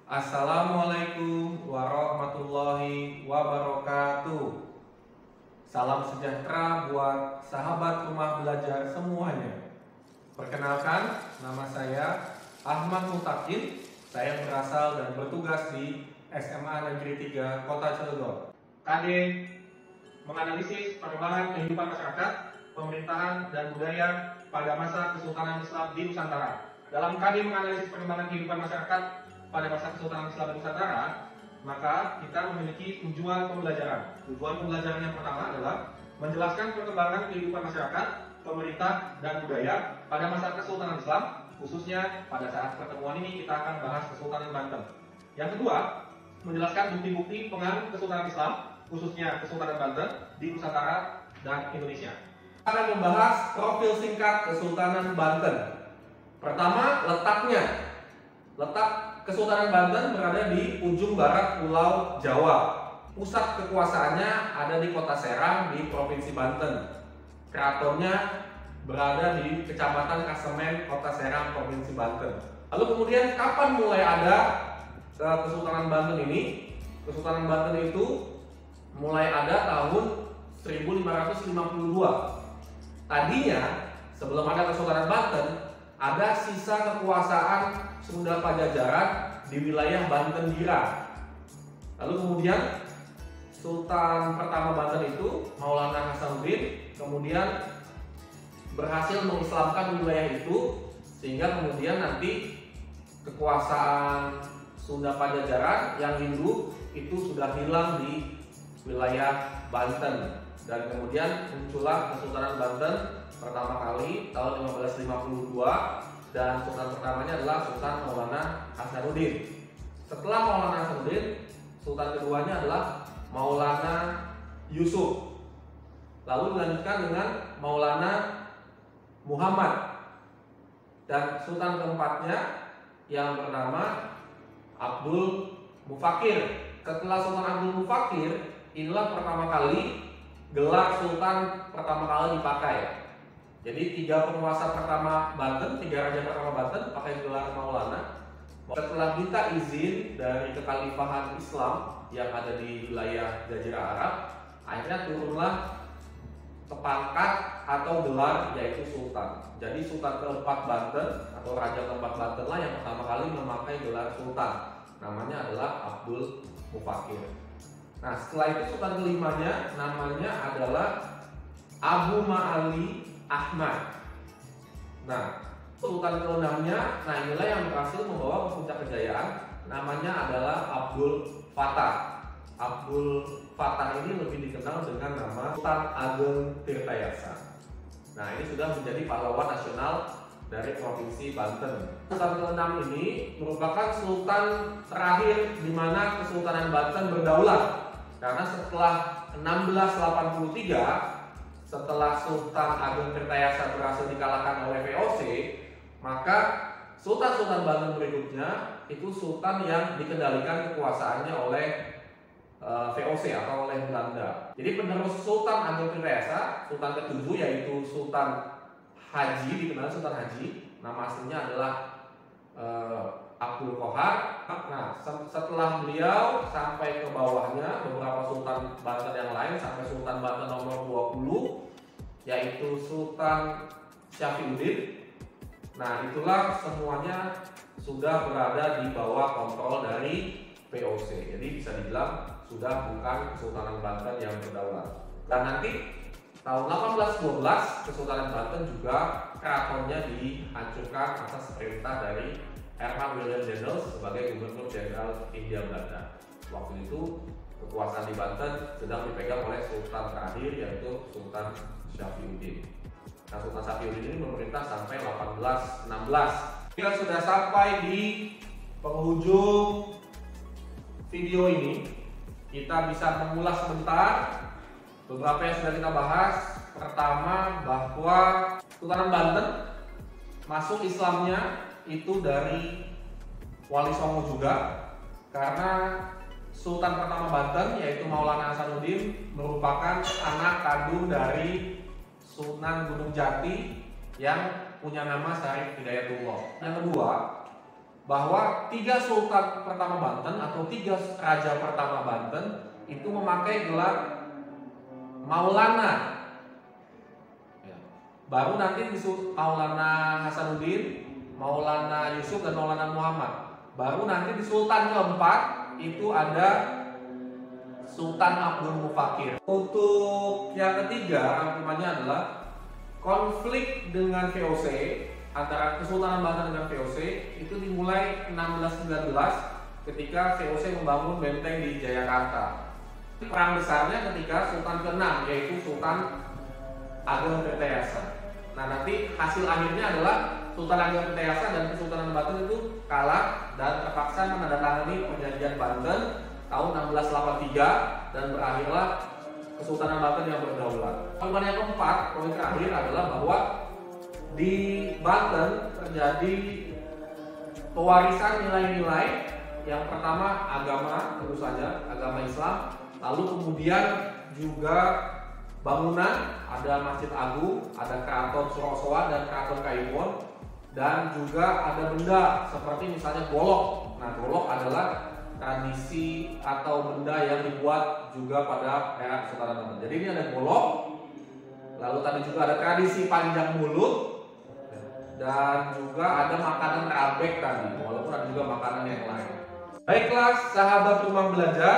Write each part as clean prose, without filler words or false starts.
Assalamualaikum warahmatullahi wabarakatuh. Salam sejahtera buat sahabat rumah belajar semuanya. Perkenalkan, nama saya Ahmad Mutakin. Saya berasal dan bertugas di SMA Negeri 3 Kota Cilegon. KD menganalisis perkembangan kehidupan masyarakat, pemerintahan, dan budaya pada masa Kesultanan Islam di Nusantara. Dalam KD menganalisis perkembangan kehidupan masyarakat pada masa Kesultanan Islam di Nusantara, maka kita memiliki tujuan pembelajaran. Tujuan pembelajaran yang pertama adalah menjelaskan perkembangan kehidupan masyarakat, pemerintah, dan budaya pada masa Kesultanan Islam, khususnya pada saat pertemuan ini kita akan bahas Kesultanan Banten. Yang kedua, menjelaskan bukti-bukti pengaruh Kesultanan Islam, khususnya Kesultanan Banten di Nusantara dan Indonesia. Kita akan membahas profil singkat Kesultanan Banten. Pertama, letaknya. Letak Kesultanan Banten berada di ujung barat Pulau Jawa. Pusat kekuasaannya ada di Kota Serang di Provinsi Banten. Keratonnya berada di Kecamatan Kasemen, Kota Serang, Provinsi Banten. Lalu kemudian kapan mulai ada Kesultanan Banten ini? Kesultanan Banten itu mulai ada tahun 1552. Tadinya sebelum ada Kesultanan Banten, ada sisa kekuasaan Sunda Pajajaran di wilayah Banten Gira. Lalu kemudian Sultan pertama Banten itu Maulana Hasanuddin kemudian berhasil mengislamkan wilayah itu, sehingga kemudian nanti kekuasaan Sunda Pajajaran yang Hindu itu sudah hilang di wilayah Banten, dan kemudian muncullah Kesultanan Banten pertama kali tahun 1552, dan sultan pertamanya adalah Sultan Maulana Hasanuddin. Setelah Maulana Hasanuddin, sultan keduanya adalah Maulana Yusuf. Lalu dilanjutkan dengan Maulana Muhammad, dan sultan keempatnya yang bernama Abdul Mufakir. Setelah Sultan Abdul Mufakir, inilah pertama kali gelar sultan pertama kali dipakai. Jadi tiga penguasa pertama Banten, tiga raja pertama Banten pakai gelar Maulana. Setelah minta izin dari kekhalifahan Islam yang ada di wilayah Jazirah Arab, akhirnya turunlah ke pangkat atau gelar yaitu sultan. Jadi sultan keempat Banten atau raja keempat Banten lah yang pertama kali memakai gelar sultan. Namanya adalah Abdul Mufakir. Nah, setelah itu sultan kelimanya namanya adalah Abu Ma'ali Ahmad. Nah, sultan keenamnya, nah inilah yang berhasil membawa ke puncak kejayaan, namanya adalah Abdul Fattah. Abdul Fattah ini lebih dikenal dengan nama Sultan Ageng Tirtayasa. Nah, ini sudah menjadi pahlawan nasional dari Provinsi Banten. Sultan ke-6 ini merupakan sultan terakhir di mana Kesultanan Banten berdaulat. Karena setelah 1683, setelah Sultan Ageng Tirtayasa berhasil dikalahkan oleh VOC, maka sultan-sultan Banten berikutnya itu sultan yang dikendalikan kekuasaannya oleh VOC atau oleh Belanda. Jadi penerus Sultan Ageng Tirtayasa, sultan ke-7 yaitu Sultan Haji, dikenal Sultan Haji, nama aslinya adalah Abdul Qohar. Nah, setelah beliau sampai ke bawahnya beberapa sultan Banten yang lain sampai Sultan Banten nomor 20 yaitu Sultan Syafiuddin. Nah, itulah semuanya sudah berada di bawah kontrol dari VOC. Jadi bisa dibilang sudah bukan Kesultanan Banten yang berdaulat. Dan nanti tahun 1812 Kesultanan Banten juga keratonnya dihancurkan atas perintah dari Herman William Daniels sebagai Gubernur Jenderal Hindia Belanda. Waktu itu kekuasaan di Banten sedang dipegang oleh sultan terakhir yaitu Sultan Syafiuddin. Nah, Sultan Syafiuddin ini memerintah sampai 1816. Kita sudah sampai di penghujung video ini. Kita bisa mengulas sebentar beberapa yang sudah kita bahas. Pertama, bahwa Kesultanan Banten masuk Islamnya itu dari Wali Songo juga, karena Sultan pertama Banten yaitu Maulana Hasanuddin merupakan anak kandung dari Sunan Gunung Jati yang punya nama Syarif Hidayatullah. Yang kedua, bahwa 3 sultan pertama Banten atau 3 raja pertama Banten itu memakai gelar Maulana. Ya. Baru nanti disebut Maulana Hasanuddin, Maulana Yusuf, dan Maulana Muhammad. Baru nanti di sultan keempat itu ada Sultan Abdul Mufakir. Untuk yang ketiga rangkumannya adalah konflik dengan VOC, antara Kesultanan Banten dengan VOC itu dimulai 1619 ketika VOC membangun benteng di Jayakarta. Perang besarnya ketika Sultan ke-6 yaitu Sultan Ageng Tirtayasa. Nah, nanti hasil akhirnya adalah Sultan Ageng Tirtayasa dan Kesultanan Banten itu kalah dan terpaksa menandatangani Perjanjian Banten tahun 1683 dan berakhirlah Kesultanan Banten yang berdaulat. Poin yang keempat, poin terakhir adalah bahwa di Banten terjadi pewarisan nilai-nilai. Yang pertama agama, tentu saja agama Islam. Lalu kemudian juga bangunan, ada Masjid Agung, ada Keraton Surosowa dan Keraton Kayuwon, dan juga ada benda seperti misalnya golok. Nah, golok adalah tradisi atau benda yang dibuat juga pada era Kesultanan Banten. Jadi ini ada golok, lalu tadi juga ada tradisi panjang mulut, dan juga ada makanan rabek tadi, walaupun ada juga makanan yang lain. Baiklah sahabat rumah belajar,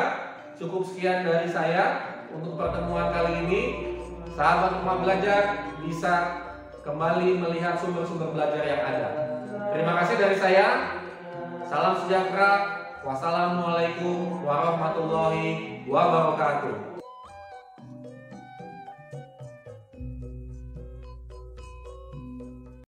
cukup sekian dari saya untuk pertemuan kali ini. Sahabat rumah belajar bisa kembali melihat sumber-sumber belajar yang ada. Terima kasih dari saya. Salam sejahtera. Wassalamualaikum warahmatullahi wabarakatuh.